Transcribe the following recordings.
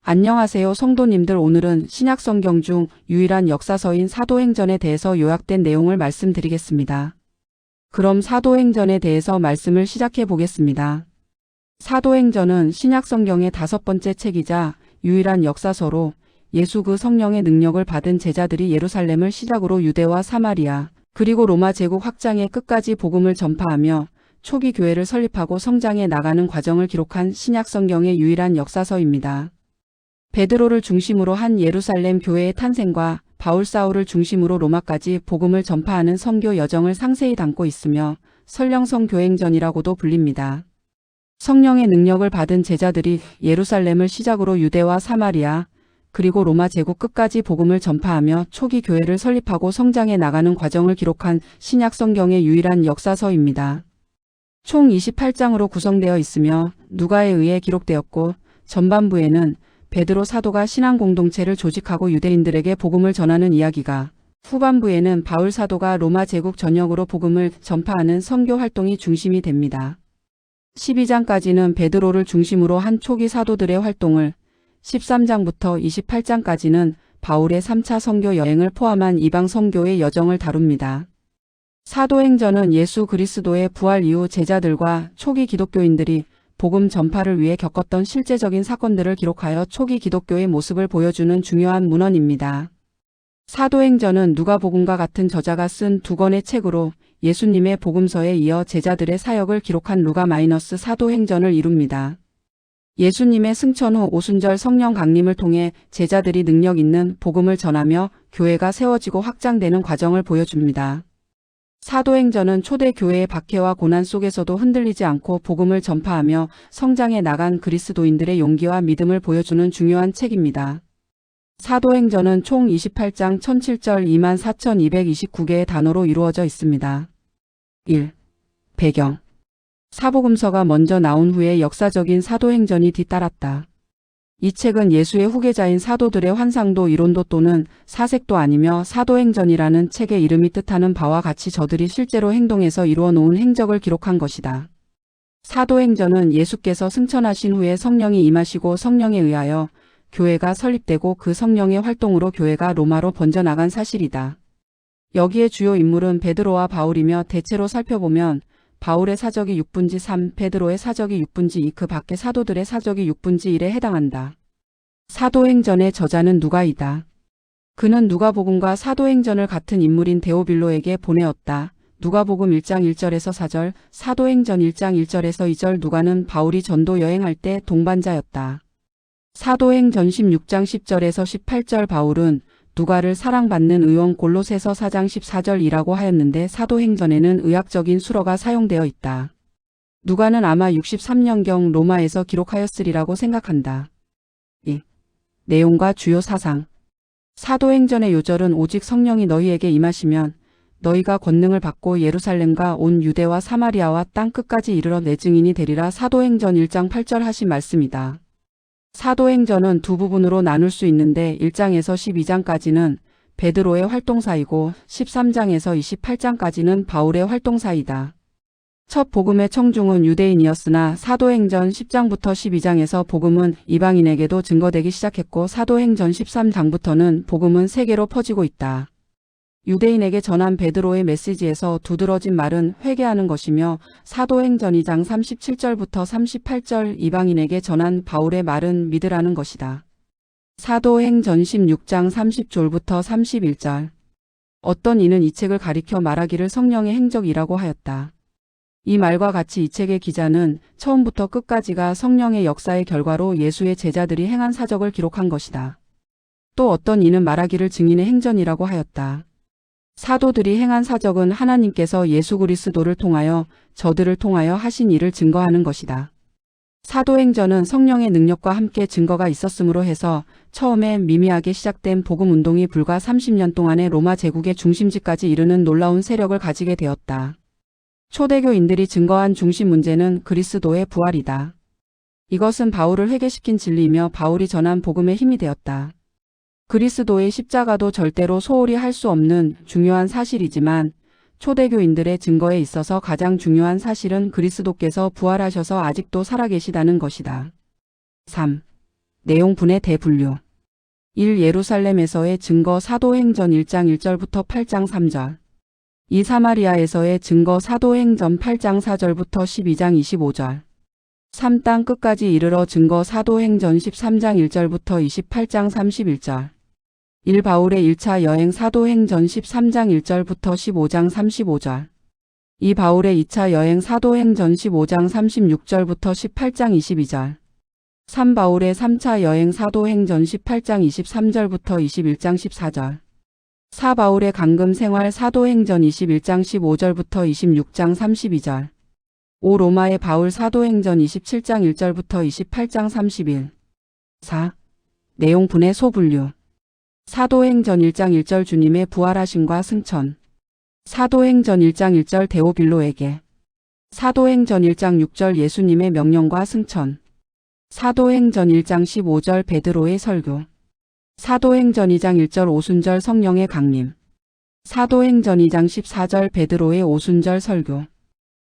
안녕하세요, 성도님들. 오늘은 신약 성경 중 유일한 역사서인 사도행전에 대해서 요약된 내용을 말씀드리겠습니다. 그럼 사도행전에 대해서 말씀을 시작해 보겠습니다. 사도행전은 신약 성경의 5번째 책이자 유일한 역사서로 예수 그 성령의 능력을 받은 제자들이 예루살렘을 시작으로 유대와 사마리아 그리고 로마 제국 확장의 끝까지 복음을 전파하며 초기 교회를 설립하고 성장해 나가는 과정을 기록한 신약 성경의 유일한 역사서입니다. 베드로를 중심으로 한 예루살렘 교회의 탄생과 바울 사울을 중심으로 로마까지 복음을 전파하는 선교 여정을 상세히 담고 있으며 설령성 교행전이라고도 불립니다. 성령의 능력을 받은 제자들이 예루살렘을 시작으로 유대와 사마리아 그리고 로마 제국 끝까지 복음을 전파하며 초기 교회를 설립하고 성장해 나가는 과정을 기록한 신약 성경의 유일한 역사서입니다. 총 28장으로 구성되어 있으며 누가에 의해 기록되었고 전반부에는 베드로 사도가 신앙 공동체를 조직하고 유대인들에게 복음을 전하는 이야기가, 후반부에는 바울 사도가 로마 제국 전역으로 복음을 전파하는 선교 활동이 중심이 됩니다. 12장까지는 베드로를 중심으로 한 초기 사도들의 활동을, 13장부터 28장까지는 바울의 3차 선교 여행을 포함한 이방 선교의 여정을 다룹니다. 사도행전은 예수 그리스도의 부활 이후 제자들과 초기 기독교인들이 복음 전파를 위해 겪었던 실제적인 사건들을 기록하여 초기 기독교의 모습을 보여주는 중요한 문헌입니다. 사도행전은 누가복음과 같은 저자가 쓴 2권의 책으로 예수님의 복음서에 이어 제자들의 사역을 기록한 루가-사도행전을 이룹니다. 예수님의 승천 후 오순절 성령 강림을 통해 제자들이 능력 있는 복음을 전하며 교회가 세워지고 확장되는 과정을 보여줍니다. 사도행전은 초대 교회의 박해와 고난 속에서도 흔들리지 않고 복음을 전파하며 성장해 나간 그리스도인들의 용기와 믿음을 보여주는 중요한 책입니다. 사도행전은 총 28장 1007절 24,229개의 단어로 이루어져 있습니다. 1. 배경. 사복음서가 먼저 나온 후에 역사적인 사도행전이 뒤따랐다. 이 책은 예수의 후계자인 사도들의 환상도 이론도 또는 사색도 아니며 사도행전이라는 책의 이름이 뜻하는 바와 같이 저들이 실제로 행동해서 이루어 놓은 행적을 기록한 것이다. 사도행전은 예수께서 승천하신 후에 성령이 임하시고 성령에 의하여 교회가 설립되고 그 성령의 활동으로 교회가 로마로 번져나간 사실이다. 여기에 주요 인물은 베드로와 바울이며 대체로 살펴보면 바울의 사적이 6분지 3, 베드로의 사적이 6분지 2, 그 밖의 사도들의 사적이 6분지 1에 해당한다. 사도행전의 저자는 누가이다. 그는 누가복음과 사도행전을 같은 인물인 데오빌로에게 보내었다. 누가복음 1장 1절에서 4절, 사도행전 1장 1절에서 2절. 누가는 바울이 전도 여행할 때 동반자였다. 사도행전 16장 10절에서 18절. 바울은 누가를 사랑받는 의원 골로새서 4장 14절이라고 하였는데 사도행전에는 의학적인 수러가 사용되어 있다. 누가는 아마 63년경 로마에서 기록하였으리라고 생각한다. 2. 내용과 주요 사상. 사도행전의 요절은 오직 성령이 너희에게 임하시면 너희가 권능을 받고 예루살렘과 온 유대와 사마리아와 땅 끝까지 이르러 내 증인이 되리라. 사도행전 1장 8절 하신 말씀이다. 사도행전은 두 부분으로 나눌 수 있는데 1장에서 12장까지는 베드로의 활동사이고 13장에서 28장까지는 바울의 활동사이다. 첫 복음의 청중은 유대인이었으나 사도행전 10장부터 12장에서 복음은 이방인에게도 증거되기 시작했고 사도행전 13장부터는 복음은 세계로 퍼지고 있다. 유대인에게 전한 베드로의 메시지에서 두드러진 말은 회개하는 것이며 사도행전 2장 37절부터 38절 이방인에게 전한 바울의 말은 믿으라는 것이다. 사도행전 16장 30절부터 31절. 어떤 이는 이 책을 가리켜 말하기를 성령의 행적이라고 하였다. 이 말과 같이 이 책의 기자는 처음부터 끝까지가 성령의 역사의 결과로 예수의 제자들이 행한 사적을 기록한 것이다. 또 어떤 이는 말하기를 증인의 행전이라고 하였다. 사도들이 행한 사적은 하나님께서 예수 그리스도를 통하여 저들을 통하여 하신 일을 증거하는 것이다. 사도행전은 성령의 능력과 함께 증거가 있었으므로 해서 처음에 미미하게 시작된 복음 운동이 불과 30년 동안의 로마 제국의 중심지까지 이르는 놀라운 세력을 가지게 되었다. 초대교인들이 증거한 중심 문제는 그리스도의 부활이다. 이것은 바울을 회개시킨 진리이며 바울이 전한 복음의 힘이 되었다. 그리스도의 십자가도 절대로 소홀히 할 수 없는 중요한 사실이지만 초대교인들의 증거에 있어서 가장 중요한 사실은 그리스도께서 부활하셔서 아직도 살아계시다는 것이다. 3. 내용 분해 대분류 1. 예루살렘에서의 증거 사도행전 1장 1절부터 8장 3절 2. 사마리아에서의 증거 사도행전 8장 4절부터 12장 25절 3. 땅 끝까지 이르러 증거 사도행전 13장 1절부터 28장 31절 1. 바울의 1차 여행 사도행전 13장 1절부터 15장 35절 2. 바울의 2차 여행 사도행전 15장 36절부터 18장 22절 3. 바울의 3차 여행 사도행전 18장 23절부터 21장 14절 4. 바울의 감금 생활 사도행전 21장 15절부터 26장 32절 5. 로마의 바울 사도행전 27장 1절부터 28장 31 4. 내용 분해 소분류 사도행전 1장 1절 주님의 부활하심과 승천 사도행전 1장 1절 데오빌로에게 사도행전 1장 6절 예수님의 명령과 승천 사도행전 1장 15절 베드로의 설교 사도행전 2장 1절 오순절 성령의 강림 사도행전 2장 14절 베드로의 오순절 설교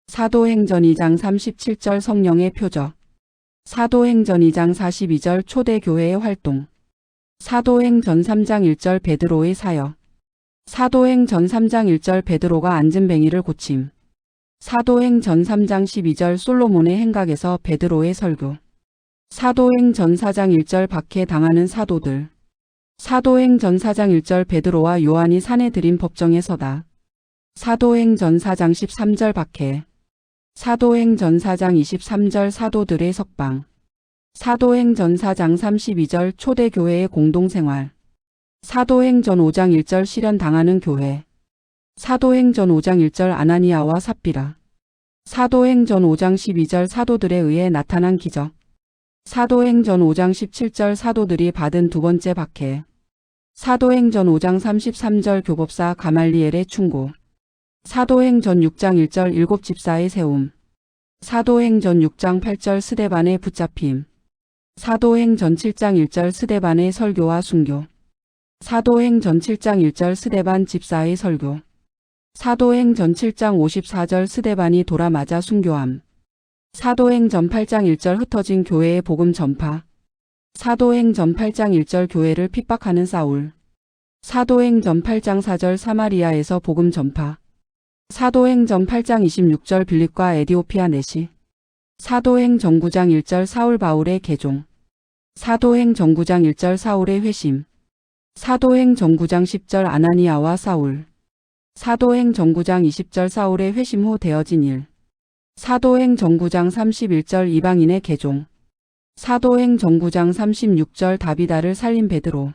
사도행전 2장 37절 성령의 표적 사도행전 2장 42절 초대교회의 활동 사도행전 3장 1절 베드로의 사역 사도행전 3장 1절 베드로가 안진뱅이를 고침 사도행전 3장 12절 솔로몬의 행각에서 베드로의 설교 사도행전 4장 1절 박해당하는 사도들 사도행전 4장 1절 베드로와 요한이 산에 들인 법정에 서다 사도행전 4장 13절 박해 사도행전 4장 23절 사도들의 석방 사도행전 4장 32절 초대교회의 공동생활 사도행전 5장 1절 실현당하는 교회 사도행전 5장 1절 아나니아와 삽비라 사도행전 5장 12절 사도들에 의해 나타난 기적 사도행전 5장 17절 사도들이 받은 두 번째 박해 사도행전 5장 33절 교법사 가말리엘의 충고 사도행전 6장 1절 일곱 집사의 세움 사도행전 6장 8절 스데반의 붙잡힘 사도행전 7장 1절 스데반의 설교와 순교 사도행전 7장 1절 스데반 집사의 설교 사도행전 7장 54절 스데반이 돌아맞아 순교함 사도행전 8장 1절 흩어진 교회의 복음 전파 사도행전 8장 1절 교회를 핍박하는 사울 사도행전 8장 4절 사마리아에서 복음 전파 사도행전 8장 26절 빌립과 에디오피아 내시 사도행전 9장 1절 사울 바울의 개종 사도행전 9장 1절 사울의 회심 사도행전 9장 10절 아나니아와 사울 사도행전 9장 20절 사울의 회심 후 되어진 일 사도행전 9장 31절 이방인의 개종 사도행전 9장 36절 다비다를 살린 베드로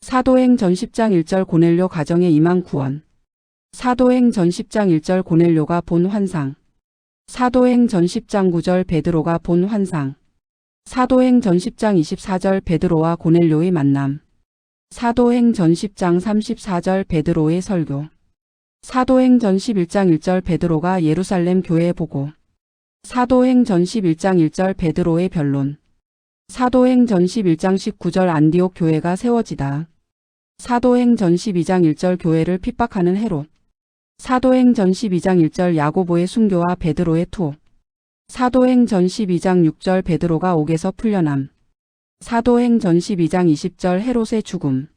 사도행전 10장 1절 고넬료 가정의 임한 구원 사도행전 10장 1절 고넬료가 본 환상 사도행전 10장 9절 베드로가 본 환상 사도행전 10장 24절 베드로와 고넬료의 만남 사도행전 10장 34절 베드로의 설교 사도행전 11장 1절 베드로가 예루살렘 교회에 보고 사도행전 11장 1절 베드로의 변론 사도행전 11장 19절 안디옥 교회가 세워지다 사도행전 12장 1절 교회를 핍박하는 헤롯 사도행전 12장 1절 야고보의 순교와 베드로의 투옥 사도행전 12장 6절 베드로가 옥에서 풀려남 사도행전 12장 20절 헤롯의 죽음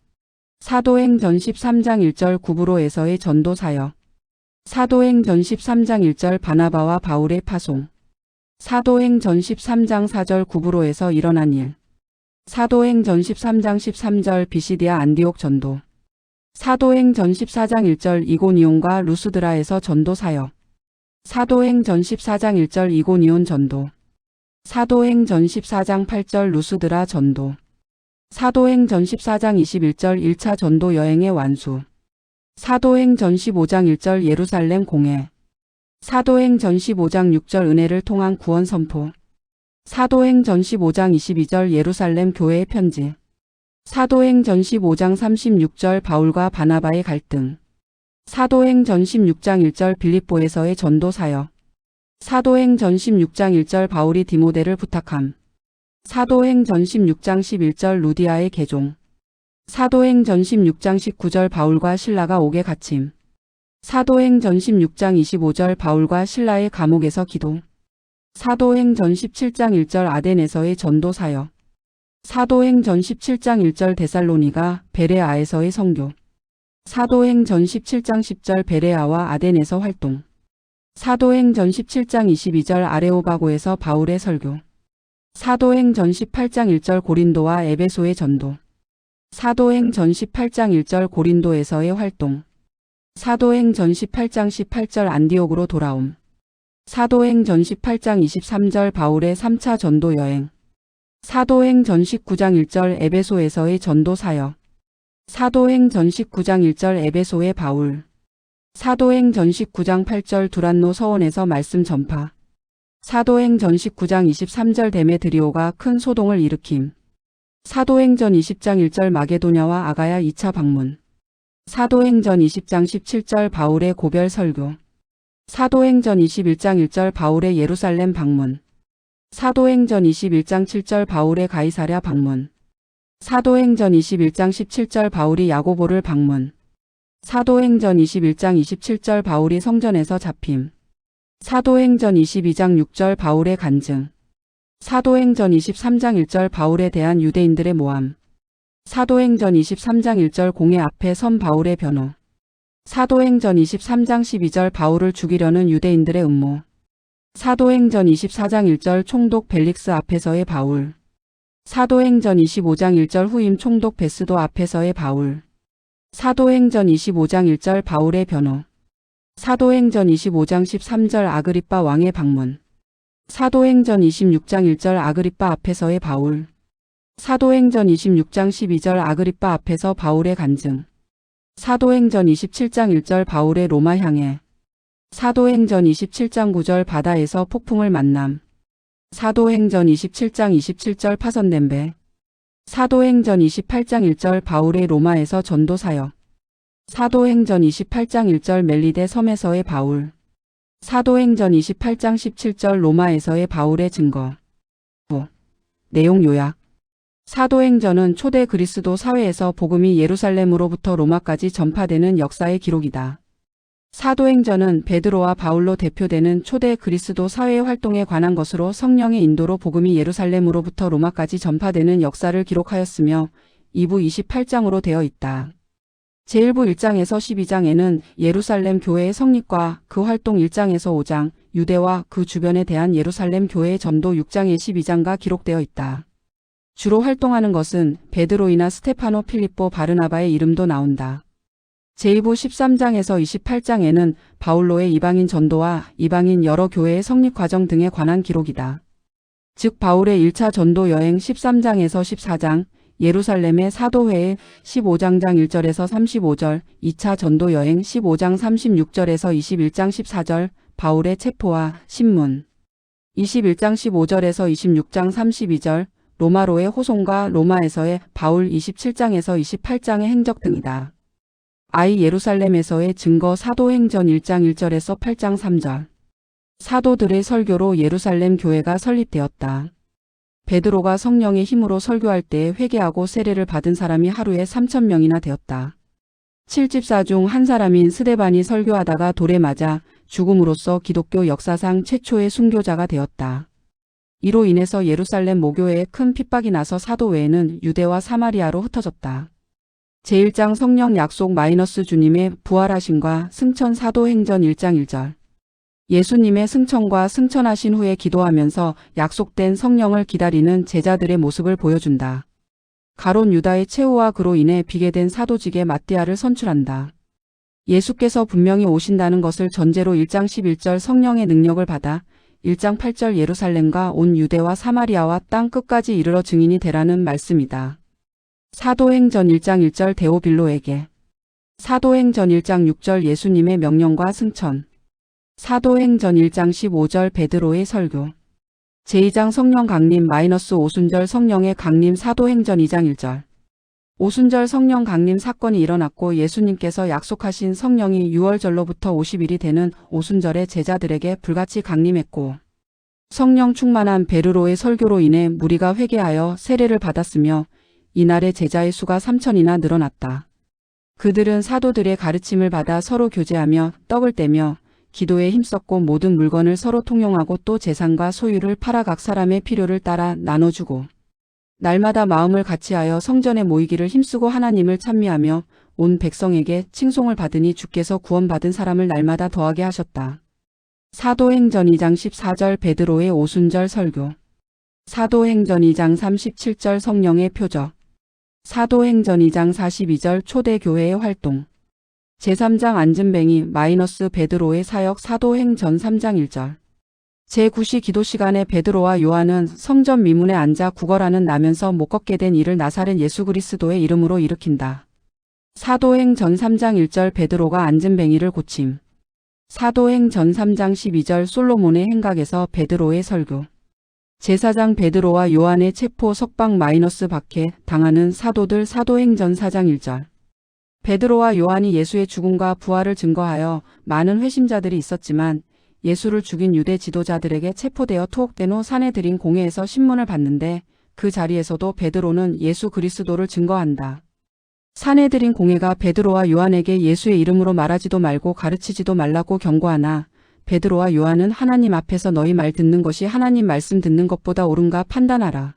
사도행전 13장 1절 구브로에서의 전도 사역 사도행전 13장 1절 바나바와 바울의 파송 사도행전 13장 4절 구브로에서 일어난 일 사도행전 13장 13절 비시디아 안디옥 전도 사도행전 14장 1절 이고니온과 루스드라에서 전도 사역 사도행전 14장 1절 이고니온 전도 사도행전 14장 8절 루스드라 전도 사도행전 14장 21절 1차 전도 여행의 완수 사도행전 15장 1절 예루살렘 공회 사도행전 15장 6절 은혜를 통한 구원 선포 사도행전 15장 22절 예루살렘 교회의 편지 사도행전 15장 36절 바울과 바나바의 갈등 사도행전 16장 1절 빌립보에서의 전도 사역 사도행전 16장 1절 바울이 디모데를 부탁함 사도행전 16장 11절 루디아의 개종 사도행전 16장 19절 바울과 신라가 옥에 갇힘 사도행전 16장 25절 바울과 신라의 감옥에서 기도 사도행전 17장 1절 아덴에서의 전도 사역 사도행전 17장 1절 데살로니가 베레아에서의 선교. 사도행전 17장 10절 베레아와 아덴에서 활동. 사도행전 17장 22절 아레오바고에서 바울의 설교. 사도행전 18장 1절 고린도와 에베소의 전도. 사도행전 18장 1절 고린도에서의 활동. 사도행전 18장 18절 안디옥으로 돌아옴. 사도행전 18장 23절 바울의 3차 전도 여행. 사도행전 19장 1절 에베소에서의 전도 사역. 사도행전 19장 1절 에베소의 바울. 사도행전 19장 8절 두란노 서원에서 말씀 전파. 사도행전 19장 23절 데메드리오가 큰 소동을 일으킴. 사도행전 20장 1절 마게도냐와 아가야 2차 방문. 사도행전 20장 17절 바울의 고별 설교. 사도행전 21장 1절 바울의 예루살렘 방문. 사도행전 21장 7절 바울의 가이사랴 방문. 사도행전 21장 17절 바울이 야고보를 방문. 사도행전 21장 27절 바울이 성전에서 잡힘. 사도행전 22장 6절 바울의 간증. 사도행전 23장 1절 바울에 대한 유대인들의 모함. 사도행전 23장 1절 공회 앞에 선 바울의 변호. 사도행전 23장 12절 바울을 죽이려는 유대인들의 음모. 사도행전 24장 1절 총독 벨릭스 앞에서의 바울. 사도행전 25장 1절 후임 총독 베스도 앞에서의 바울. 사도행전 25장 1절 바울의 변호. 사도행전 25장 13절 아그리빠 왕의 방문. 사도행전 26장 1절 아그리빠 앞에서의 바울. 사도행전 26장 12절 아그리빠 앞에서 바울의 간증. 사도행전 27장 1절 바울의 로마 향해. 사도행전 27장 9절 바다에서 폭풍을 만남. 사도행전 27장 27절 파선된 배. 사도행전 28장 1절 바울의 로마에서 전도 사역. 사도행전 28장 1절 멜리데 섬에서의 바울. 사도행전 28장 17절 로마에서의 바울의 증거. 내용 요약. 사도행전은 초대 그리스도 사회에서 복음이 예루살렘으로부터 로마까지 전파되는 역사의 기록이다. 사도행전은 베드로와 바울로 대표되는 초대 그리스도 사회의 활동에 관한 것으로 성령의 인도로 복음이 예루살렘으로부터 로마까지 전파되는 역사를 기록하였으며 2부 28장으로 되어 있다. 제1부 1장에서 12장에는 예루살렘 교회의 성립과 그 활동 1장에서 5장, 유대와 그 주변에 대한 예루살렘 교회의 전도 6장에 12장과 기록되어 있다. 주로 활동하는 것은 베드로이나 스테파노 필립보 바르나바의 이름도 나온다. 제2부 13장에서 28장에는 바울로의 이방인 전도와 이방인 여러 교회의 성립 과정 등에 관한 기록이다. 즉 바울의 1차 전도 여행 13장에서 14장, 예루살렘의 사도회의 15장장 1절에서 35절, 2차 전도 여행 15장 36절에서 21장 14절, 바울의 체포와 신문 21장 15절에서 26장 32절, 로마로의 호송과 로마에서의 바울 27장에서 28장의 행적 등이다. 예루살렘에서의 증거 사도행전 1장 1절에서 8장 3절. 사도들의 설교로 예루살렘 교회가 설립되었다. 베드로가 성령의 힘으로 설교할 때 회개하고 세례를 받은 사람이 하루에 3,000명이나 되었다. 7집사 중 한 사람인 스데반이 설교하다가 돌에 맞아 죽음으로써 기독교 역사상 최초의 순교자가 되었다. 이로 인해서 예루살렘 모교회에 큰 핍박이 나서 사도 외에는 유대와 사마리아로 흩어졌다. 제1장 성령 약속 주님의 부활하심과 승천 사도행전 1장 1절. 예수님의 승천과 승천하신 후에 기도하면서 약속된 성령을 기다리는 제자들의 모습을 보여준다. 가롯 유다의 최후와 그로 인해 비게 된 사도직에 마띠아를 선출한다. 예수께서 분명히 오신다는 것을 전제로 1장 11절 성령의 능력을 받아 1장 8절 예루살렘과 온 유대와 사마리아와 땅 끝까지 이르러 증인이 되라는 말씀이다. 사도행전 1장 1절 데오빌로에게. 사도행전 1장 6절 예수님의 명령과 승천. 사도행전 1장 15절 베드로의 설교. 제2장 성령 강림 오순절 성령의 강림 사도행전 2장 1절. 오순절 성령 강림 사건이 일어났고 예수님께서 약속하신 성령이 6월절로부터 50일이 되는 오순절에 제자들에게 불같이 강림했고 성령 충만한 베드로의 설교로 인해 무리가 회개하여 세례를 받았으며 이날에 제자의 수가 3,000이나 늘어났다. 그들은 사도들의 가르침을 받아 서로 교제하며 떡을 떼며 기도에 힘썼고 모든 물건을 서로 통용하고 또 재산과 소유를 팔아 각 사람의 필요를 따라 나눠주고 날마다 마음을 같이하여 성전에 모이기를 힘쓰고 하나님을 찬미하며 온 백성에게 칭송을 받으니 주께서 구원받은 사람을 날마다 더하게 하셨다. 사도행전 2장 14절 베드로의 오순절 설교. 사도행전 2장 37절 성령의 표적. 사도행전 2장 42절 초대교회의 활동. 제3장 안진뱅이 베드로의 사역. 사도행전 3장 1절. 제9시 기도 시간에 베드로와 요한은 성전 미문에 앉아 구걸하는 나면서 못 걷게 된 이를 나사렛 예수 그리스도의 이름으로 일으킨다. 사도행전 3장 1절 베드로가 안진뱅이를 고침. 사도행전 3장 12절 솔로몬의 행각에서 베드로의 설교. 제4장 베드로와 요한의 체포 석방 박해 당하는 사도들. 사도행전 4장 1절. 베드로와 요한이 예수의 죽음과 부활을 증거하여 많은 회심자들이 있었지만 예수를 죽인 유대 지도자들에게 체포되어 투옥된 후 산에 들인 공회에서 신문을 받는데 그 자리에서도 베드로는 예수 그리스도를 증거한다. 산에 들인 공회가 베드로와 요한에게 예수의 이름으로 말하지도 말고 가르치지도 말라고 경고하나 베드로와 요한은 하나님 앞에서 너희 말 듣는 것이 하나님 말씀 듣는 것보다 옳은가 판단하라.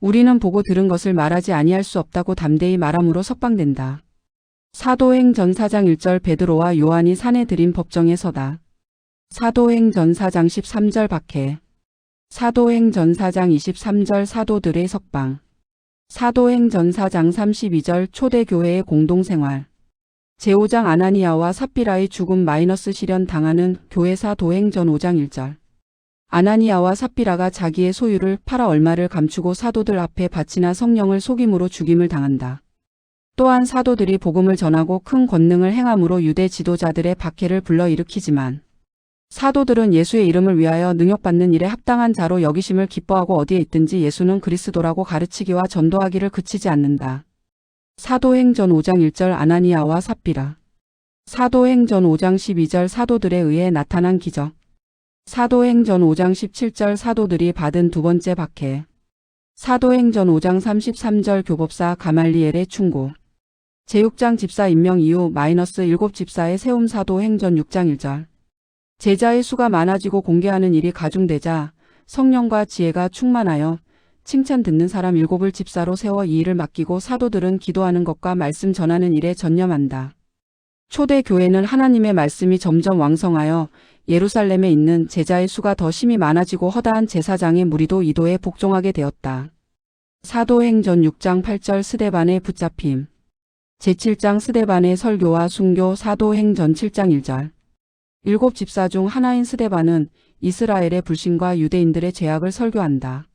우리는 보고 들은 것을 말하지 아니할 수 없다고 담대히 말함으로 석방된다. 사도행전 4장 1절 베드로와 요한이 산에 들인 법정에 서다. 사도행전 4장 13절 박해. 사도행전 4장 23절 사도들의 석방. 사도행전 4장 32절 초대교회의 공동생활. 제5장 아나니아와 삽비라의 죽음 실현 당하는 교회. 사도행전 5장 1절. 아나니아와 삽비라가 자기의 소유를 팔아 얼마를 감추고 사도들 앞에 바치나 성령을 속임으로 죽임을 당한다. 또한 사도들이 복음을 전하고 큰 권능을 행함으로 유대 지도자들의 박해를 불러일으키지만 사도들은 예수의 이름을 위하여 능욕받는 일에 합당한 자로 여기심을 기뻐하고 어디에 있든지 예수는 그리스도라고 가르치기와 전도하기를 그치지 않는다. 사도행전 5장 1절 아나니아와 삽비라. 사도행전 5장 12절 사도들에 의해 나타난 기적. 사도행전 5장 17절 사도들이 받은 두 번째 박해. 사도행전 5장 33절 교법사 가말리엘의 충고. 제6장 집사 임명 이후 -7 집사의 세움. 사도행전 6장 1절. 제자의 수가 많아지고 공개하는 일이 가중되자 성령과 지혜가 충만하여 칭찬 듣는 사람 7을 집사로 세워 이 일을 맡기고 사도들은 기도하는 것과 말씀 전하는 일에 전념한다. 초대 교회는 하나님의 말씀이 점점 왕성하여 예루살렘에 있는 제자의 수가 더 심히 많아지고 허다한 제사장의 무리도 이도에 복종하게 되었다. 사도행전 6장 8절 스데반의 붙잡힘. 제7장 스데반의 설교와 순교. 사도행전 7장 1절. 7 집사 중 하나인 스데반은 이스라엘의 불신과 유대인들의 죄악을 설교한다.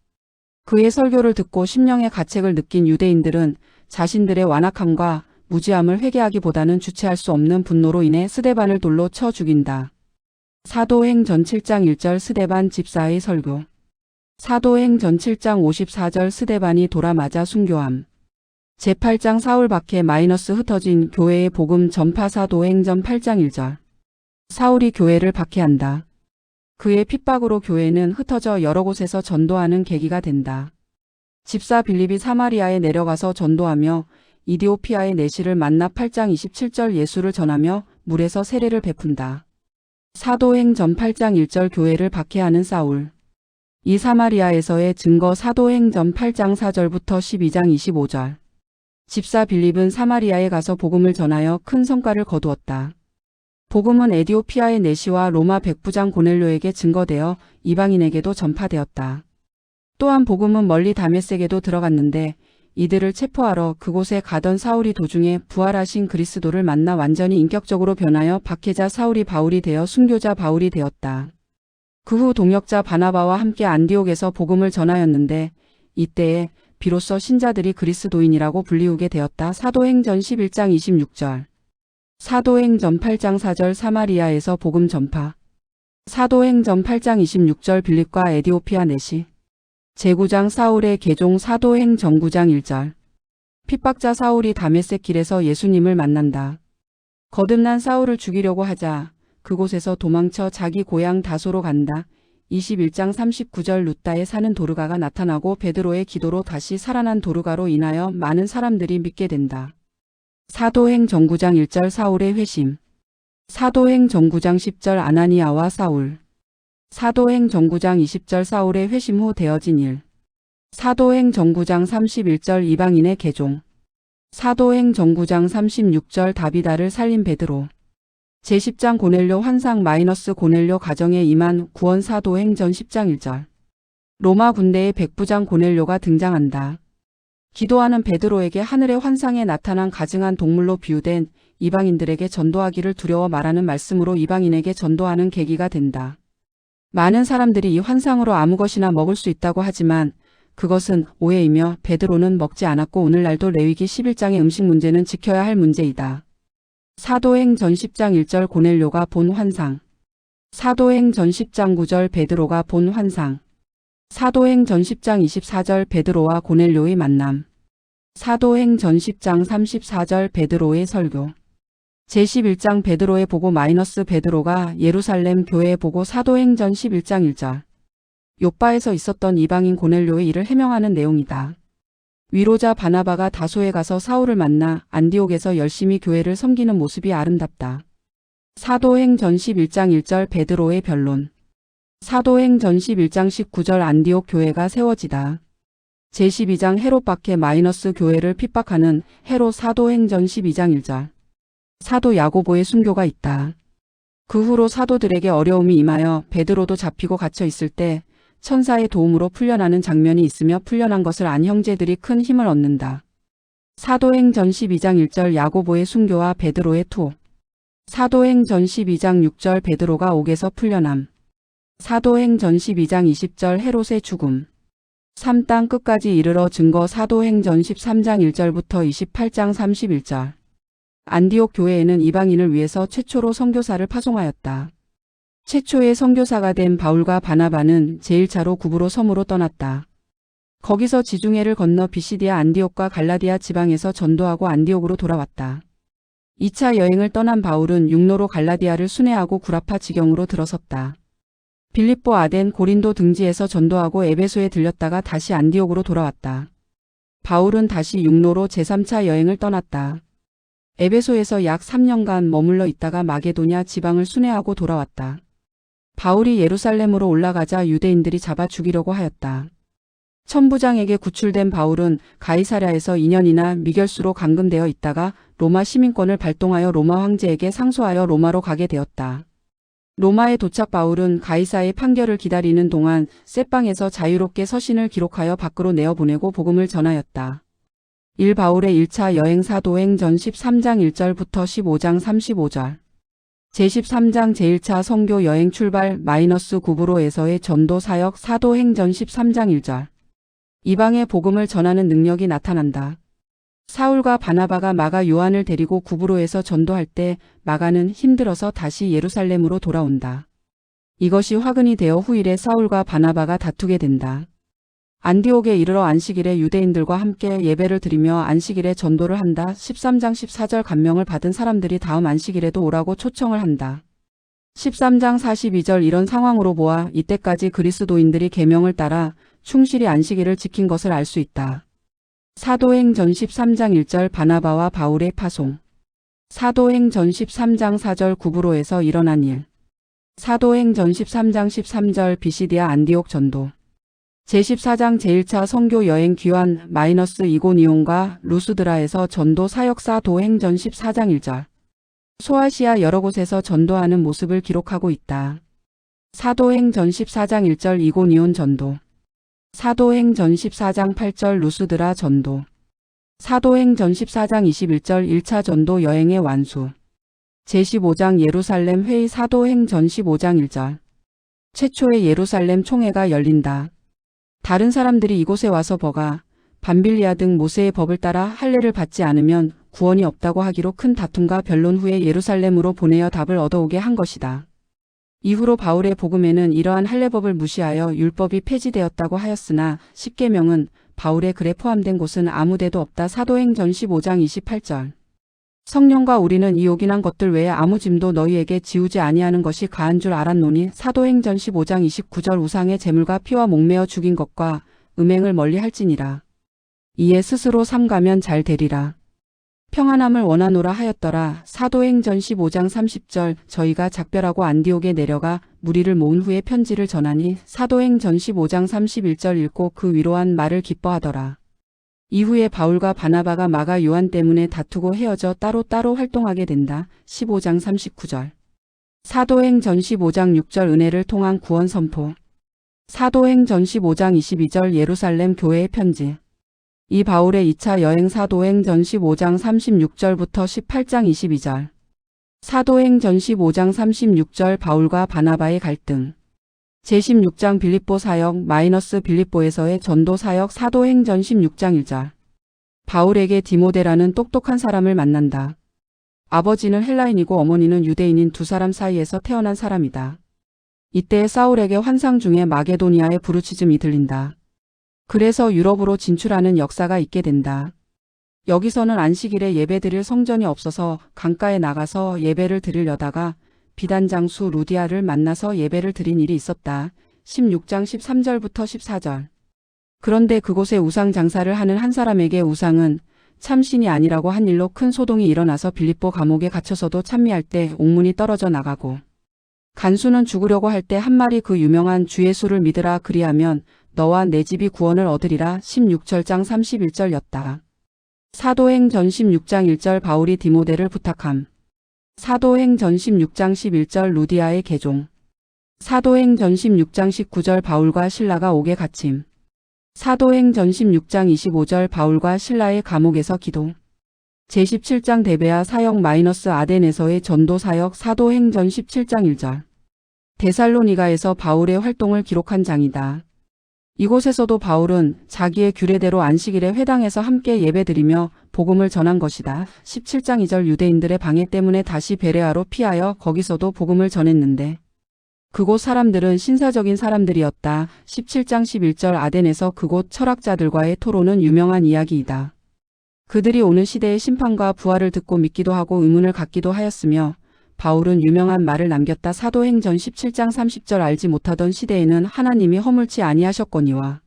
그의 설교를 듣고 심령의 가책을 느낀 유대인들은 자신들의 완악함과 무지함을 회개하기보다는 주체할 수 없는 분노로 인해 스데반을 돌로 쳐 죽인다. 사도행전 7장 1절 스데반 집사의 설교. 사도행전 7장 54절 스데반이 돌아맞아 순교함. 제8장 사울 박해 흩어진 교회의 복음 전파. 사도행전 8장 1절. 사울이 교회를 박해한다. 그의 핍박으로 교회는 흩어져 여러 곳에서 전도하는 계기가 된다. 집사 빌립이 사마리아에 내려가서 전도하며 이디오피아의 내시를 만나 8장 27절 예수를 전하며 물에서 세례를 베푼다. 사도행전 8장 1절 교회를 박해하는 사울. 이 사마리아에서의 증거. 사도행전 8장 4절부터 12장 25절. 집사 빌립은 사마리아에 가서 복음을 전하여 큰 성과를 거두었다. 복음은 에디오피아의 내시와 로마 백부장 고넬료에게 증거되어 이방인에게도 전파되었다. 또한 복음은 멀리 다메섹에도 들어갔는데 이들을 체포하러 그곳에 가던 사울이 도중에 부활하신 그리스도를 만나 완전히 인격적으로 변하여 박해자 사울이 바울이 되어 순교자 바울이 되었다. 그 후 동역자 바나바와 함께 안디옥에서 복음을 전하였는데 이때에 비로소 신자들이 그리스도인이라고 불리우게 되었다. 사도행전 11장 26절. 사도행전 8장 4절 사마리아에서 복음 전파. 사도행전 8장 26절 빌립과 에디오피아 내시. 제9장 사울의 개종. 사도행전 9장 1절. 핍박자 사울이 다메섹 길에서 예수님을 만난다. 거듭난 사울을 죽이려고 하자 그곳에서 도망쳐 자기 고향 다소로 간다. 21장 39절 루따에 사는 도르가가 나타나고 베드로의 기도로 다시 살아난 도르가로 인하여 많은 사람들이 믿게 된다. 사도행전 9장 1절 사울의 회심. 사도행전 9장 10절 아나니아와 사울. 사도행전 9장 20절 사울의 회심 후 되어진 일. 사도행 정구장 31절 이방인의 개종. 사도행 정구장 36절 다비다를 살린 베드로. 제10장 고넬료 환상 고넬료 가정에 임한 구원. 사도행 전 10장 1절. 로마 군대의 백부장 고넬료가 등장한다. 기도하는 베드로에게 하늘의 환상에 나타난 가증한 동물로 비유된 이방인들에게 전도하기를 두려워 말하는 말씀으로 이방인에게 전도하는 계기가 된다. 많은 사람들이 이 환상으로 아무 것이나 먹을 수 있다고 하지만 그것은 오해이며 베드로는 먹지 않았고 오늘날도 레위기 11장의 음식 문제는 지켜야 할 문제이다. 사도행 전 10장 1절 고넬료가 본 환상. 사도행 전 10장 9절 베드로가 본 환상. 사도행 전 10장 24절 베드로와 고넬료의 만남. 사도행 전 10장 34절 베드로의 설교. 제11장 베드로의 보고 베드로가 예루살렘 교회의 보고. 사도행 전 11장 1절. 욥바에서 있었던 이방인 고넬료의 일을 해명하는 내용이다. 위로자 바나바가 다소에 가서 사울을 만나 안디옥에서 열심히 교회를 섬기는 모습이 아름답다. 사도행 전 11장 1절 베드로의 변론. 사도행 전 11장 19절 안디옥 교회가 세워지다. 제12장 헤롯 박해 교회를 핍박하는 헤롯. 사도행 전 12장 1절. 사도 야고보의 순교가 있다. 그 후로 사도들에게 어려움이 임하여 베드로도 잡히고 갇혀 있을 때 천사의 도움으로 풀려나는 장면이 있으며 풀려난 것을 안 형제들이 큰 힘을 얻는다. 사도행 전 12장 1절 야고보의 순교와 베드로의 투. 사도행 전 12장 6절 베드로가 옥에서 풀려남. 사도행 전 12장 20절 헤롯의 죽음. 3땅 끝까지 이르러 증거. 사도행 전 13장 1절부터 28장 31절. 안디옥 교회에는 이방인을 위해서 최초로 선교사를 파송하였다. 최초의 선교사가 된 바울과 바나바는 제1차로 구브로 섬으로 떠났다. 거기서 지중해를 건너 비시디아 안디옥과 갈라디아 지방에서 전도하고 안디옥으로 돌아왔다. 2차 여행을 떠난 바울은 육로로 갈라디아를 순회하고 구라파 지경으로 들어섰다. 빌립보, 아덴, 고린도 등지에서 전도하고 에베소에 들렸다가 다시 안디옥으로 돌아왔다. 바울은 다시 육로로 제3차 여행을 떠났다. 에베소에서 약 3년간 머물러 있다가 마게도냐 지방을 순회하고 돌아왔다. 바울이 예루살렘으로 올라가자 유대인들이 잡아 죽이려고 하였다. 천부장에게 구출된 바울은 가이사랴에서 2년이나 미결수로 감금되어 있다가 로마 시민권을 발동하여 로마 황제에게 상소하여 로마로 가게 되었다. 로마에 도착 바울은 가이사의 판결을 기다리는 동안 셋방에서 자유롭게 서신을 기록하여 밖으로 내어보내고 복음을 전하였다. 1. 바울의 1차 여행. 사도행 전 13장 1절부터 15장 35절. 제13장 제1차 선교 여행 출발 구브로에서의 전도 사역. 사도행 전 13장 1절. 이방의 복음을 전하는 능력이 나타난다. 사울과 바나바가 마가 요한을 데리고 구브로에서 전도할 때 마가는 힘들어서 다시 예루살렘으로 돌아온다. 이것이 화근이 되어 후일에 사울과 바나바가 다투게 된다. 안디옥에 이르러 안식일에 유대인들과 함께 예배를 드리며 안식일에 전도를 한다. 13장 14절 감명을 받은 사람들이 다음 안식일에도 오라고 초청을 한다. 13장 42절 이런 상황으로 보아 이때까지 그리스도인들이 계명을 따라 충실히 안식일을 지킨 것을 알 수 있다. 사도행 전 13장 1절 바나바와 바울의 파송. 사도행 전 13장 4절 구브로에서 일어난 일. 사도행 전 13장 13절 비시디아 안디옥 전도. 제14장 제1차 선교 여행 귀환 이고니온과 루스드라에서 전도 사역. 사도행 전 14장 1절. 소아시아 여러 곳에서 전도하는 모습을 기록하고 있다. 사도행 전 14장 1절 이고니온 전도. 사도행 전 14장 8절 루스드라 전도. 사도행 전 14장 21절 1차 전도 여행의 완수. 제15장 예루살렘 회의. 사도행 전 15장 1절. 최초의 예루살렘 총회가 열린다. 다른 사람들이 이곳에 와서 버가, 밤빌리아 등 모세의 법을 따라 할례를 받지 않으면 구원이 없다고 하기로 큰 다툼과 변론 후에 예루살렘으로 보내어 답을 얻어오게 한 것이다. 이후로 바울의 복음에는 이러한 할례법을 무시하여 율법이 폐지되었다고 하였으나 십계명은 바울의 글에 포함된 곳은 아무데도 없다. 사도행 전 15장 28절. 성령과 우리는 이 요긴한 것들 외에 아무 짐도 너희에게 지우지 아니하는 것이 가한 줄 알았노니. 사도행 전 15장 29절. 우상의 제물과 피와 목매어 죽인 것과 음행을 멀리 할지니라. 이에 스스로 삼가면 잘 되리라. 평안함을 원하노라 하였더라. 사도행 전 15장 30절. 저희가 작별하고 안디옥에 내려가 무리를 모은 후에 편지를 전하니 사도행전 15장 31절 읽고 그 위로한 말을 기뻐하더라. 이후에 바울과 바나바가 마가 요한 때문에 다투고 헤어져 따로따로 활동하게 된다. 15장 39절. 사도행전 15장 6절 은혜를 통한 구원 선포. 사도행전 15장 22절 예루살렘 교회의 편지. 이 바울의 2차 여행 사도행전 15장 36절부터 18장 22절. 사도행전 15장 36절 바울과 바나바의 갈등. 제16장 빌립보 사역 빌립보에서의 전도 사역 사도행전 16장 1절. 바울에게 디모데라는 똑똑한 사람을 만난다. 아버지는 헬라인이고 어머니는 유대인인 두 사람 사이에서 태어난 사람이다. 이때 사울에게 환상 중에 마게도니아의 부르짖음이 들린다. 그래서 유럽으로 진출하는 역사가 있게 된다. 여기서는 안식일에 예배드릴 성전이 없어서 강가에 나가서 예배를 드리려다가 비단장수 루디아를 만나서 예배를 드린 일이 있었다. 16장 13절부터 14절. 그런데 그곳에 우상 장사를 하는 한 사람에게 우상은 참신이 아니라고 한 일로 큰 소동이 일어나서 빌립보 감옥에 갇혀서도 찬미할 때 옥문이 떨어져 나가고 간수는 죽으려고 할 때 한 말이 그 유명한 주 예수를 믿으라 그리하면 너와 내 집이 구원을 얻으리라 16절장 31절였다. 사도행전 16장 1절 바울이 디모데를 부탁함. 사도행전 16장 11절 루디아의 개종. 사도행전 16장 19절 바울과 실라가 옥에 갇힘. 사도행전 16장 25절 바울과 실라의 감옥에서 기도. 제17장 데베아 사역 아덴에서의 전도 사역 사도행전 17장 1절. 데살로니가에서 바울의 활동을 기록한 장이다. 이곳에서도 바울은 자기의 규례대로 안식일에 회당에서 함께 예배드리며 복음을 전한 것이다. 17장 2절 유대인들의 방해 때문에 다시 베레아로 피하여 거기서도 복음을 전했는데 그곳 사람들은 신사적인 사람들이었다. 17장 11절 아덴에서 그곳 철학자들과의 토론은 유명한 이야기이다. 그들이 오는 시대의 심판과 부활을 듣고 믿기도 하고 의문을 갖기도 하였으며 바울은 유명한 말을 남겼다. 사도행전 17장 30절 알지 못하던 시대에는 하나님이 허물지 아니하셨거니와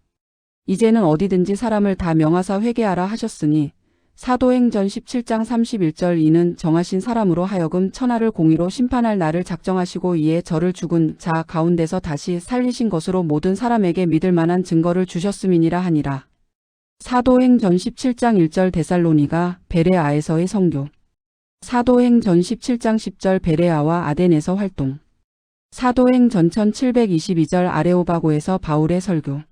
이제는 어디든지 사람을 다 명하사 회개하라 하셨으니 사도행전 17장 31절 이는 정하신 사람으로 하여금 천하를 공의로 심판할 날을 작정하시고 이에 저를 죽은 자 가운데서 다시 살리신 것으로 모든 사람에게 믿을 만한 증거를 주셨음이니라 하니라. 사도행전 17장 1절 데살로니가 베레아에서의 선교. 사도행전 17장 10절 베레아와 아덴에서 활동. 사도행전 1722절 아레오바고에서 바울의 설교.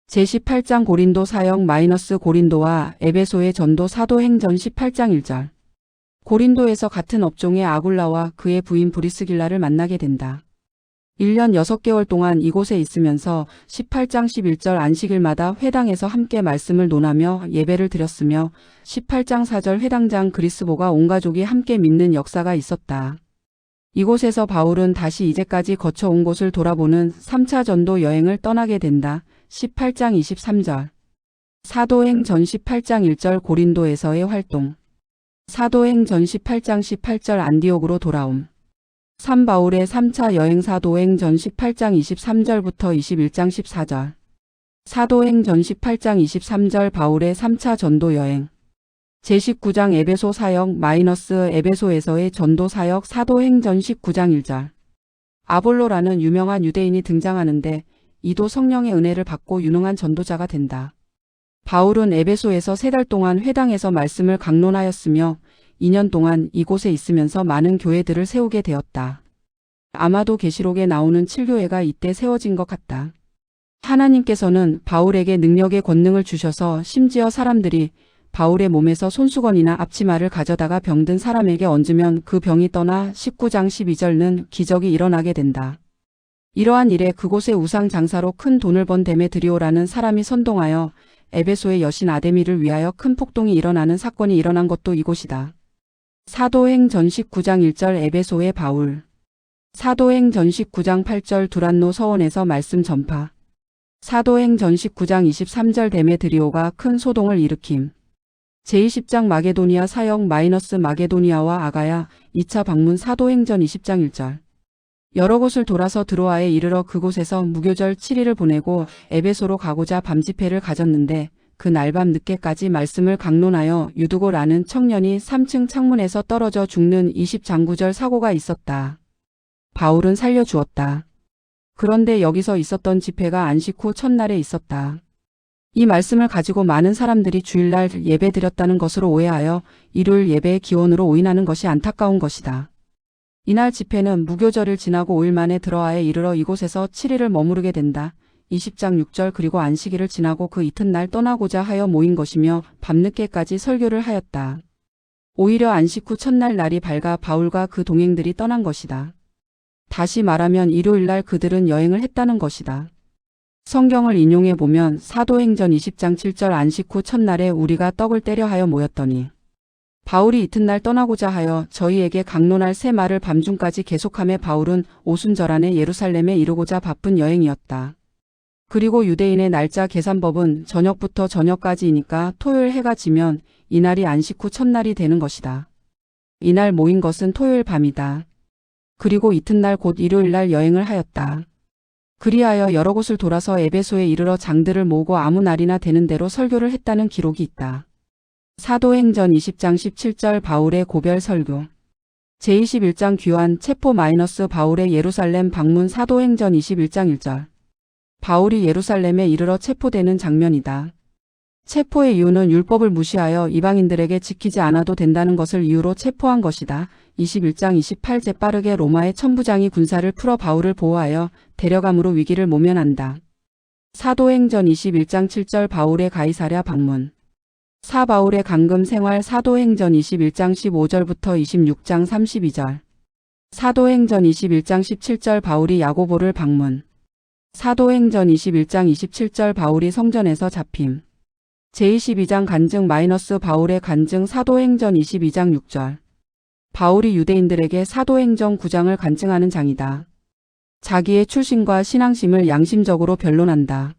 제18장 고린도 사역 고린도와 에베소의 전도 사도행전 18장 1절. 고린도에서 같은 업종의 아굴라와 그의 부인 브리스길라를 만나게 된다. 1년 6개월 동안 이곳에 있으면서 18장 11절 안식일마다 회당에서 함께 말씀을 논하며 예배를 드렸으며 18장 4절 회당장 그리스보가 온 가족이 함께 믿는 역사가 있었다. 이곳에서 바울은 다시 이제까지 거쳐온 곳을 돌아보는 3차 전도 여행을 떠나게 된다. 18장 23절. 사도행전 18장 1절 고린도에서의 활동. 사도행전 18장 18절 안디옥으로 돌아옴. 3 바울의 3차 여행 사도행전 18장 23절부터 21장 14절. 사도행전 18장 23절 바울의 3차 전도 여행. 제19장 에베소 사역 에베소에서의 전도 사역 사도행전 19장 1절. 아볼로라는 유명한 유대인이 등장하는데 이도 성령의 은혜를 받고 유능한 전도자가 된다. 바울은 에베소에서 3달 동안 회당에서 말씀을 강론하였으며 2년 동안 이곳에 있으면서 많은 교회들을 세우게 되었다. 아마도 계시록에 나오는 7교회가 이때 세워진 것 같다. 하나님께서는 바울에게 능력의 권능을 주셔서 심지어 사람들이 바울의 몸에서 손수건이나 앞치마를 가져다가 병든 사람에게 얹으면 그 병이 떠나 19장 12절는 기적이 일어나게 된다. 이러한 일에 그곳의 우상 장사로 큰 돈을 번 데메드리오라는 사람이 선동하여 에베소의 여신 아데미를 위하여 큰 폭동이 일어나는 사건이 일어난 것도 이곳이다. 사도행전 19장 1절 에베소의 바울. 사도행전 19장 8절 두란노 서원에서 말씀 전파. 사도행전 19장 23절 데메드리오가 큰 소동을 일으킴. 제20장 마게도니아 사역 마게도니아와 아가야 2차 방문 사도행전 20장 1절. 여러 곳을 돌아서 드로아에 이르러 그곳에서 무교절 7일을 보내고 에베소로 가고자 밤집회를 가졌는데 그 날 밤 늦게까지 말씀을 강론하여 유두고라는 청년이 3층 창문에서 떨어져 죽는 20장구절 사고가 있었다. 바울은 살려주었다. 그런데 여기서 있었던 집회가 안식 후 첫날에 있었다. 이 말씀을 가지고 많은 사람들이 주일날 예배드렸다는 것으로 오해하여 일요일 예배의 기원으로 오인하는 것이 안타까운 것이다. 이날 집회는 무교절을 지나고 5일 만에 들어아에 이르러 이곳에서 7일을 머무르게 된다. 20장 6절 그리고 안식일을 지나고 그 이튿날 떠나고자 하여 모인 것이며 밤늦게까지 설교를 하였다. 오히려 안식 후 첫날 날이 밝아 바울과 그 동행들이 떠난 것이다. 다시 말하면 일요일날 그들은 여행을 했다는 것이다. 성경을 인용해 보면 사도행전 20장 7절 안식 후 첫날에 우리가 떡을 떼려 하여 모였더니 바울이 이튿날 떠나고자 하여 저희에게 강론할 새 말을 밤중까지 계속하며 바울은 오순절 안에 예루살렘에 이르고자 바쁜 여행이었다. 그리고 유대인의 날짜 계산법은 저녁부터 저녁까지이니까 토요일 해가 지면 이날이 안식 후 첫날이 되는 것이다. 이날 모인 것은 토요일 밤이다. 그리고 이튿날 곧 일요일날 여행을 하였다. 그리하여 여러 곳을 돌아서 에베소에 이르러 장들을 모으고 아무 날이나 되는 대로 설교를 했다는 기록이 있다. 사도행전 20장 17절 바울의 고별 설교. 제21장 귀환 체포 바울의 예루살렘 방문. 사도행전 21장 1절. 바울이 예루살렘에 이르러 체포되는 장면이다. 체포의 이유는 율법을 무시하여 이방인들에게 지키지 않아도 된다는 것을 이유로 체포한 것이다. 21장 28제 빠르게 로마의 천부장이 군사를 풀어 바울을 보호하여 데려감으로 위기를 모면한다. 사도행전 21장 7절 바울의 가이사랴 방문. 바울의 감금 생활. 사도행전 21장 15절부터 26장 32절. 사도행전 21장 17절 바울이 야고보를 방문. 사도행전 21장 27절 바울이 성전에서 잡힘. 제22장 간증 바울의 간증. 사도행전 22장 6절. 바울이 유대인들에게 사도행전 9장을 간증하는 장이다. 자기의 출신과 신앙심을 양심적으로 변론한다.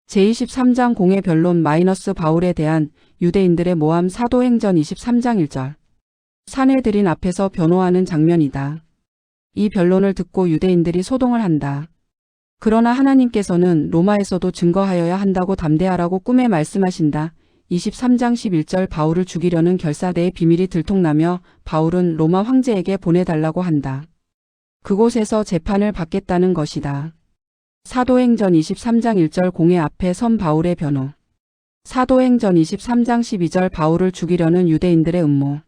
제23장 공의 변론 바울에 대한 유대인들의 모함. 사도행전 23장 1절. 사내들인 앞에서 변호하는 장면이다. 이 변론을 듣고 유대인들이 소동을 한다. 그러나 하나님께서는 로마에서도 증거하여야 한다고 담대하라고 꿈에 말씀하신다. 23장 11절 바울을 죽이려는 결사대의 비밀이 들통나며 바울은 로마 황제에게 보내달라고 한다. 그곳에서 재판을 받겠다는 것이다. 사도행전 23장 1절 공회 앞에 선 바울의 변호. 사도행전 23장 12절 바울을 죽이려는 유대인들의 음모.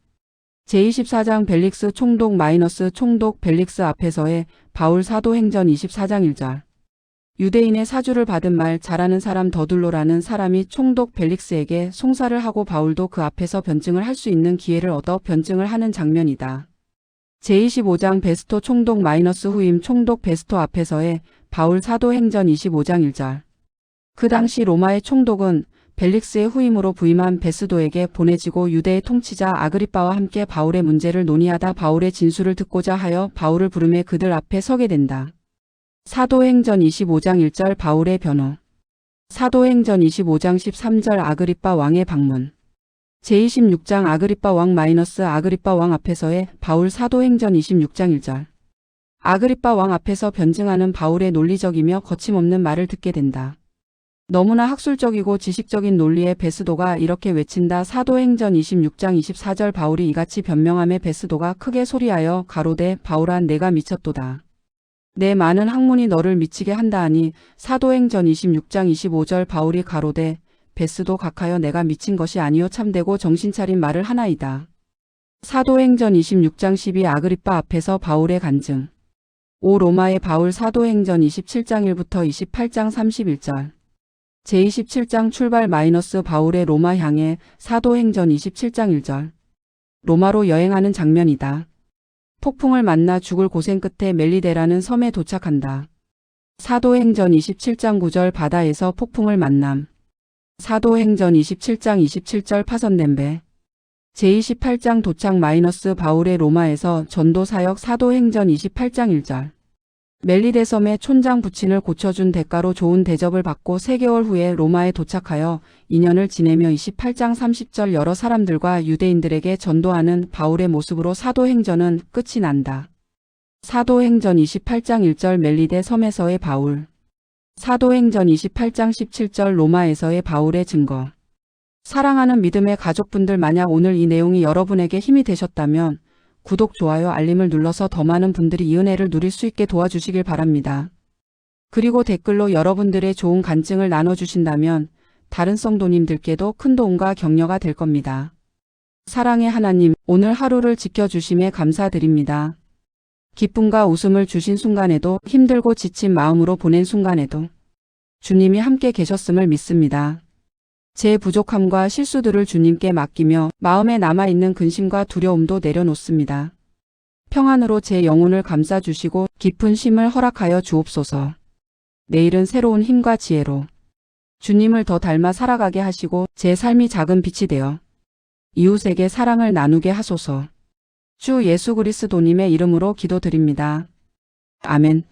제24장 벨릭스 총독 총독 벨릭스 앞에서의 바울. 사도행전 24장 1절. 유대인의 사주를 받은 말 잘하는 사람 더둘로라는 사람이 총독 벨릭스에게 송사를 하고 바울도 그 앞에서 변증을 할 수 있는 기회를 얻어 변증을 하는 장면이다. 제25장 베스토 총독 후임 총독 베스토 앞에서의 바울. 사도행전 25장 1절. 그 당시 로마의 총독은 벨릭스의 후임으로 부임한 베스도에게 보내지고 유대의 통치자 아그리빠와 함께 바울의 문제를 논의하다 바울의 진술을 듣고자 하여 바울을 부르매 그들 앞에 서게 된다. 사도행전 25장 1절 바울의 변호. 사도행전 25장 13절 아그리빠 왕의 방문. 제26장 아그리빠 왕 아그리빠 왕 앞에서의 바울. 사도행전 26장 1절. 아그리빠 왕 앞에서 변증하는 바울의 논리적이며 거침없는 말을 듣게 된다. 너무나 학술적이고 지식적인 논리의 베스도가 이렇게 외친다. 사도행전 26장 24절 바울이 이같이 변명하며 베스도가 크게 소리하여 가로되 바울아 내가 미쳤도다. 내 많은 학문이 너를 미치게 한다 하니. 사도행전 26장 25절 바울이 가로되 베스도 각하여 내가 미친 것이 아니요 참되고 정신차린 말을 하나이다. 사도행전 26장 12 아그리빠 앞에서 바울의 간증. 오 로마의 바울. 사도행전 27장 1부터 28장 31절. 제27장 출발 바울의 로마 향해. 사도행전 27장 1절. 로마로 여행하는 장면이다. 폭풍을 만나 죽을 고생 끝에 멜리데라는 섬에 도착한다. 사도행전 27장 9절 바다에서 폭풍을 만남. 사도행전 27장 27절 파손된 배. 제28장 도착 바울의 로마에서 전도 사역. 사도행전 28장 1절. 멜리데 섬에 촌장 부친을 고쳐준 대가로 좋은 대접을 받고 3개월 후에 로마에 도착하여 2년을 지내며 28장 30절 여러 사람들과 유대인들에게 전도하는 바울의 모습으로 사도행전은 끝이 난다. 사도행전 28장 1절 멜리데 섬에서의 바울. 사도행전 28장 17절 로마에서의 바울의 증거. 사랑하는 믿음의 가족분들, 만약 오늘 이 내용이 여러분에게 힘이 되셨다면 구독, 좋아요, 알림을 눌러서 더 많은 분들이 이 은혜를 누릴 수 있게 도와주시길 바랍니다. 그리고 댓글로 여러분들의 좋은 간증을 나눠주신다면 다른 성도님들께도 큰 도움과 격려가 될 겁니다. 사랑의 하나님, 오늘 하루를 지켜주심에 감사드립니다. 기쁨과 웃음을 주신 순간에도 힘들고 지친 마음으로 보낸 순간에도 주님이 함께 계셨음을 믿습니다. 제 부족함과 실수들을 주님께 맡기며 마음에 남아있는 근심과 두려움도 내려놓습니다. 평안으로 제 영혼을 감싸주시고 깊은 쉼을 허락하여 주옵소서. 내일은 새로운 힘과 지혜로 주님을 더 닮아 살아가게 하시고 제 삶이 작은 빛이 되어 이웃에게 사랑을 나누게 하소서. 주 예수 그리스도님의 이름으로 기도드립니다. 아멘.